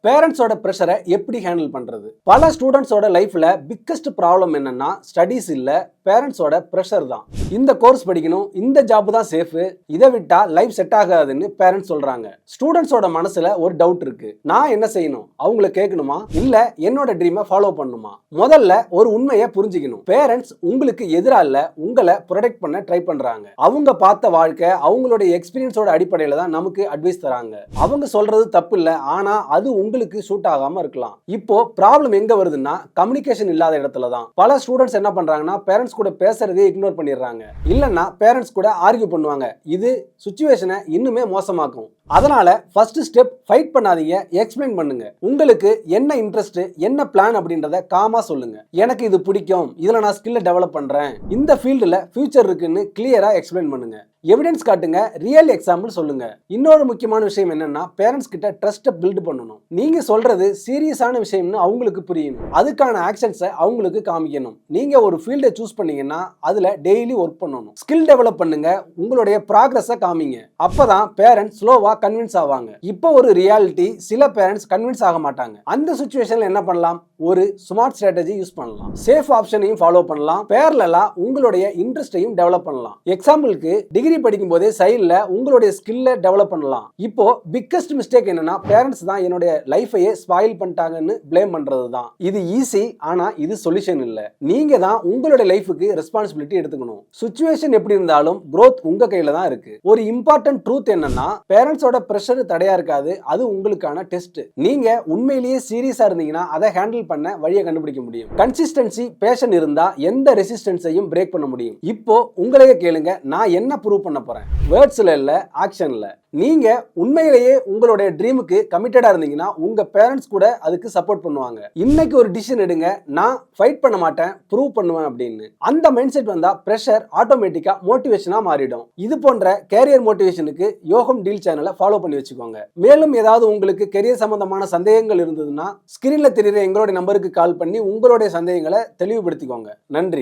பேரண்ட்ஸோட ப்ரெஷரை எப்படி ஹேண்டில் பண்றது? பல ஸ்டூடெண்ட்ஸோட லைஃப்ல பிக்கஸ்ட் ப்ராப்ளம் என்னன்னா ஸ்டடீஸ் இல்ல, பேரண்ட்ஸோட ப்ரெஷர் தான். இந்த கோர்ஸ் படிக்கணும், இந்த ஜாப் தான் சேஃப், இதை விட்டா லைஃப் செட் ஆகாதுன்னு பேரண்ட்ஸ் சொல்றாங்க. ஸ்டூடெண்ட்ஸோட மனசுல ஒரு டவுட் இருக்கு. நான் என்ன செய்யணும்? அவங்கள கேட்கணுமா இல்ல என்னோட ட்ரீமை ஃபாலோ பண்ணணுமா? முதல்ல ஒரு உண்மையை புரிஞ்சுக்கணும். பேரண்ட்ஸ் உங்களுக்கு எதிரா இல்ல, உங்களை ப்ரொடெக்ட் பண்ண ட்ரை பண்றாங்க. அவங்க பார்த்த வாழ்க்கை, அவங்களுடைய எக்ஸ்பீரியன்ஸோட அடிப்படையில தான் நமக்கு அட்வைஸ் தராங்க. அவங்க சொல்றது தப்பு இல்ல, ஆனா அது உங்களுக்கு சூட் ஆகாம இருக்கலாம். இப்போ ப்ராப்ளம் எங்க வருதுன்னா கம்யூனிகேஷன் இல்லாத இடத்துல தான். பல ஸ்டூடெண்ட்ஸ் என்ன பண்றாங்கன்னா பேரண்ட்ஸ் கூட பேசுறதே இக்னோர் பண்ணிடுறாங்க. இல்லன்னா பேரண்ட்ஸ் கூட ஆர்கியூ பண்ணுவாங்க. இது சிச்சுவேஷனை இன்னுமே மோசமாக்கும். அதனால ஃபர்ஸ்ட் ஸ்டெப், ஃபைட் பண்ணாதீங்க, எக்ஸ்பிளைன் பண்ணுங்க. உங்களுக்கு என்ன இன்ட்ரெஸ்ட், என்ன பிளான் அப்படின்றத காமா சொல்லுங்க. எனக்கு இது பிடிக்கும், இதுல நான் ஸ்கில்ல டெவலப் பண்றேன், இந்த ஃபீல்டுல ஃபியூச்சர் இருக்குன்னு கிளியரா எக்ஸ்பிளைன் பண்ணுங்க. எவிடன்ஸ் காட்டுங்க, ரியல் எக்ஸாம்பிள் சொல்லுங்க. இன்னொரு முக்கியமான விஷயம் என்னன்னா பேரண்ட்ஸ் கிட்ட ட்ரஸ்ட்டை பில்ட் பண்ணணும். நீங்க சொல்றது சீரியஸான விஷயம்னு அவங்களுக்கு புரியணும். அதுக்கான ஆக்ஷன்ஸை அவங்களுக்கு காமிக்கணும். நீங்க ஒரு ஃபீல்டை சூஸ் பண்ணீங்கன்னா அதுல டெய்லி ஒர்க் பண்ணணும். ஸ்கில் டெவலப் பண்ணுங்க, உங்களுடைய ப்ராக்ரஸை காமிங்க. அப்பதான் பேரண்ட்ஸ் ஸ்லோவா கன்வின்ஸ் ஆவாங்க. இப்போ ஒரு ரியாலிட்டி, சில பேரண்ட்ஸ் கன்வின்ஸ் ஆக மாட்டாங்க. அந்த சிச்சுவேஷன்ல என்ன பண்ணலாம்? ஒரு ஸ்மார்ட் ஸ்ட்ராட்டஜி யூஸ் பண்ணலாம். சேஃப் ஆப்ஷனையும் ஃபாலோ பண்ணலாம். பேரலலா உங்களுடைய இன்ட்ரெஸ்டையும் டெவலப் பண்ணலாம். எக்ஸாம்பிளுக்கு டிகிரி படிக்கும் போதே சைடுல உங்களுடைய ஸ்கில்ல டெவலப் பண்ணலாம். இப்போ பிக்கஸ்ட் மிஸ்டேக் என்னன்னா பேரண்ட்ஸ் தான் என்னுடைய லைஃபையே ஸ்பாயில் பண்ணிட்டாங்கன்னு ப்ளேம் பண்றது தான். இது ஈஸி, ஆனா இது சொல்யூஷன் இல்ல. நீங்க தான் உங்களுடைய லைஃபுக்கு ரெஸ்பான்சிபிலிட்டி எடுத்துக்கணும். சிச்சுவேஷன் எப்படி இருந்தாலும் growth உங்க கையில தான் இருக்கு. ஒரு இம்பார்ட்டன்ட் ட்ரூத் என்னன்னா பேரண்ட்ஸோட பிரஷர் தடையா இருக்காது, அது உங்களுக்கான டெஸ்ட். நீங்க உண்மையிலேயே சீரியஸா இருந்தீங்கன்னா அதை ஹேண்டில் பண்ண வழியை கண்டுபிடிக்க முடியும். கன்சிஸ்டன்சி, பேஷன் இருந்தா எந்த ரெசிஸ்டன்ஸையும் பிரேக் பண்ண முடியும். இப்போ உங்களையே கேளுங்க, நான் என்ன ப்ரூவ் பண்ண போறேன்? வேர்ட்ஸ்ல இல்ல, ஆக்ஷன்ல. நீங்க உண்மையிலேயே உங்களுடைய ட்ரீமுக்கு கமிட்டடா இருந்தீங்கன்னா உங்க பேரண்ட்ஸ் கூட அதுக்கு சப்போர்ட் பண்ணுவாங்க. இன்னைக்கு ஒரு டிசிஷன் எடுங்க, நான் ஃபைட் பண்ண மாட்டேன், ப்ரூவ் பண்ணுவேன் அப்படின்னு. அந்த மைண்ட் செட் வந்தா பிரஷர் ஆட்டோமேட்டிக்கா மோட்டிவேஷனா மாறிடும். இது போன்ற கேரியர் மோட்டிவேஷனுக்கு யோகம் டீல் சேனலை ஃபாலோ பண்ணி வச்சுக்கோங்க. மேலும் ஏதாவது உங்களுக்கு கெரியர் சம்பந்தமான சந்தேகங்கள் இருந்ததுன்னா ஸ்கிரீன்ல தெரியுற எங்களுடைய நம்பருக்கு கால் பண்ணி உங்களுடைய சந்தேகங்களை தெளிவுபடுத்திக்கோங்க. நன்றி.